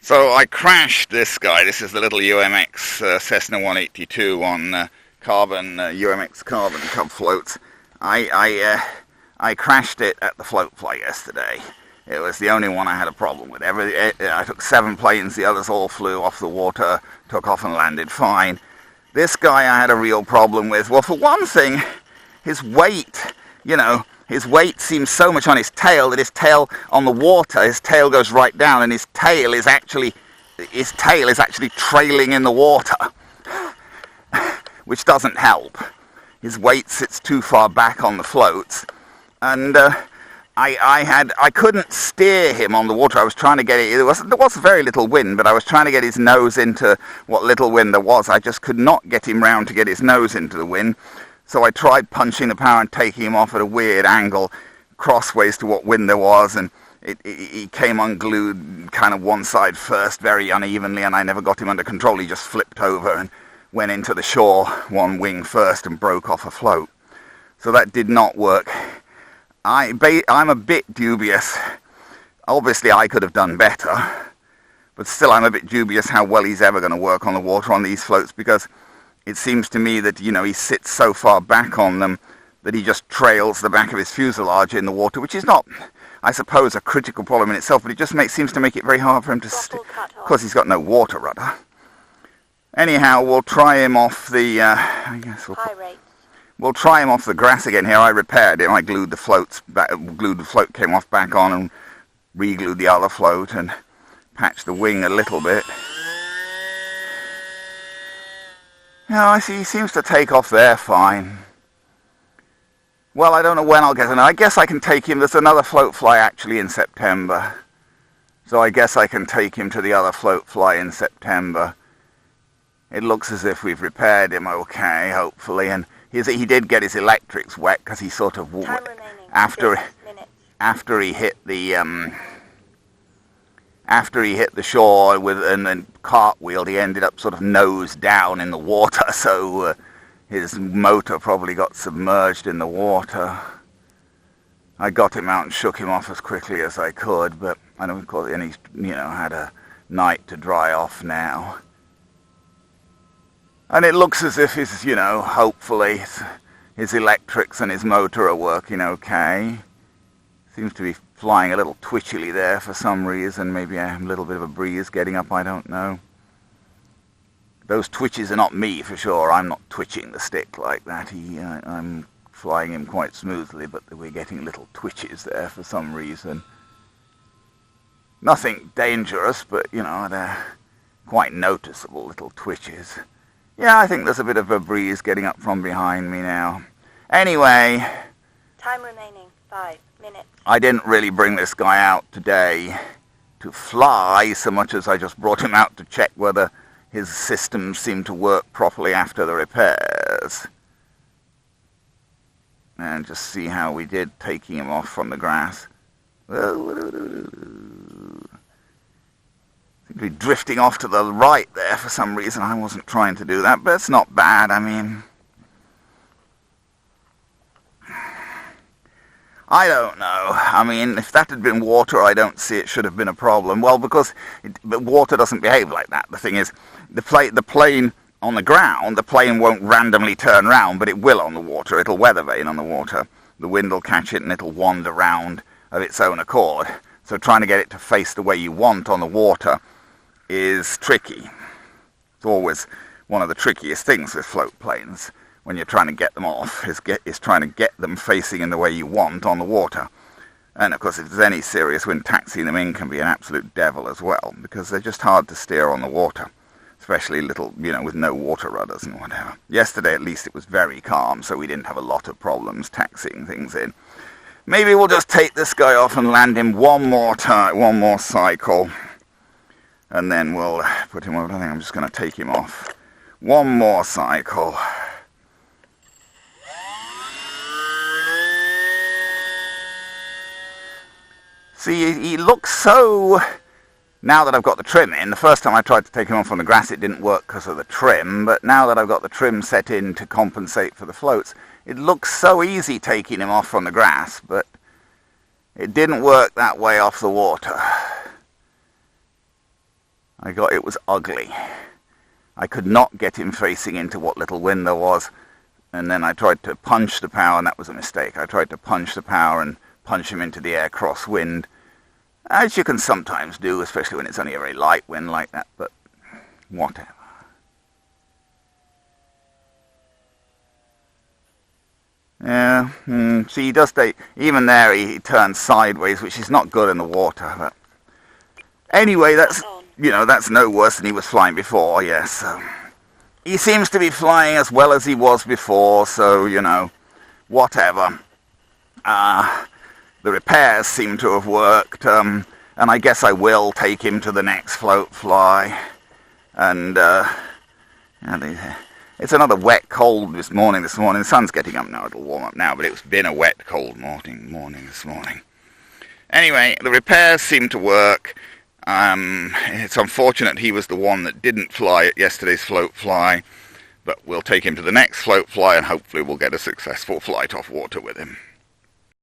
So I crashed this guy. This is the little UMX Cessna 182 on carbon UMX carbon cub floats. I crashed it at the float flight yesterday. It was the only one I had a problem with. I took 7 planes, the others all flew off the water, took off and landed fine. This guy I had a real problem with. Well, for one thing, his weight, his weight seems so much on his tail that his tail on the water, his tail goes right down, and his tail is actually trailing in the water, which doesn't help. His weight sits too far back on the floats, and I couldn't steer him on the water. I was trying to get it. There was very little wind, but I was trying to get his nose into what little wind there was. I just could not get him round to get his nose into the wind. So I tried punching the power and taking him off at a weird angle, crossways to what wind there was, and he came unglued kind of one side first, very unevenly, and I never got him under control. He just flipped over and went into the shore, one wing first, and broke off a float. So that did not work. I'm a bit dubious. Obviously I could have done better, but still I'm a bit dubious how well he's ever going to work on the water on these floats, because it seems to me that, he sits so far back on them that he just trails the back of his fuselage in the water, which is not, I suppose, a critical problem in itself, but it just seems to make it very hard for him to stick. Of course, he's got no water rudder. Anyhow, we'll try him off the, we'll try him off the grass again here. I repaired him. I glued the floats back, glued the float, came off back on, and re-glued the other float and patched the wing a little bit. Yeah, I see he seems to take off there fine. Well, I don't know when I'll get him. I guess I can take him. There's another float fly actually in September. So I guess I can take him to the other float fly in September. It looks as if we've repaired him okay, hopefully. And he did get his electrics wet because he sort of... After he hit the... After he hit the shore and then cartwheeled, he ended up sort of nose down in the water, so his motor probably got submerged in the water. I got him out and shook him off as quickly as I could, but I know, of course, and he's had a night to dry off now. And it looks as if his, hopefully his electrics and his motor are working okay. Seems to be flying a little twitchily there for some reason. Maybe a little bit of a breeze getting up, I don't know. Those twitches are not me for sure. I'm not twitching the stick like that. I'm flying him quite smoothly, but we're getting little twitches there for some reason. Nothing dangerous, but they're quite noticeable little twitches. Yeah, I think there's a bit of a breeze getting up from behind me now. Anyway. Time remaining, 5 minutes. I didn't really bring this guy out today to fly so much as I just brought him out to check whether his systems seemed to work properly after the repairs. And just see how we did taking him off from the grass. Seemed to be drifting off to the right there for some reason. I wasn't trying to do that, but it's not bad. I mean, I don't know. I mean, if that had been water, I don't see it should have been a problem. Well, because but water doesn't behave like that. The thing is, the plane on the ground, the plane won't randomly turn round, but it will on the water. It'll weather vane on the water. The wind will catch it and it'll wander round of its own accord. So trying to get it to face the way you want on the water is tricky. It's always one of the trickiest things with float planes when you're trying to get them off, is trying to get them facing in the way you want on the water. And of course, if there's any serious wind, taxiing them in can be an absolute devil as well, because they're just hard to steer on the water, especially little, with no water rudders and whatever. Yesterday, at least, it was very calm, so we didn't have a lot of problems taxiing things in. Maybe we'll just take this guy off and land him one more cycle, and then we'll put him over. I think I'm just going to take him off. One more cycle. See, he looks so... Now that I've got the trim in, the first time I tried to take him off on the grass, it didn't work because of the trim, but now that I've got the trim set in to compensate for the floats, it looks so easy taking him off from the grass, but it didn't work that way off the water. It was ugly. I could not get him facing into what little wind there was, and then I tried to punch the power, and that was a mistake. I tried to punch the power and punch him into the air crosswind, as you can sometimes do, especially when it's only a very light wind like that, but whatever. Yeah, see, he does stay, even there he turns sideways, which is not good in the water, but anyway, that's, that's no worse than he was flying before, yes. He seems to be flying as well as he was before, so, whatever. The repairs seem to have worked, and I guess I will take him to the next float fly. And it's another wet, cold this morning. The sun's getting up now, it'll warm up now, but it's been a wet, cold morning this morning. Anyway, the repairs seem to work. It's unfortunate he was the one that didn't fly at yesterday's float fly, but we'll take him to the next float fly and hopefully we'll get a successful flight off water with him.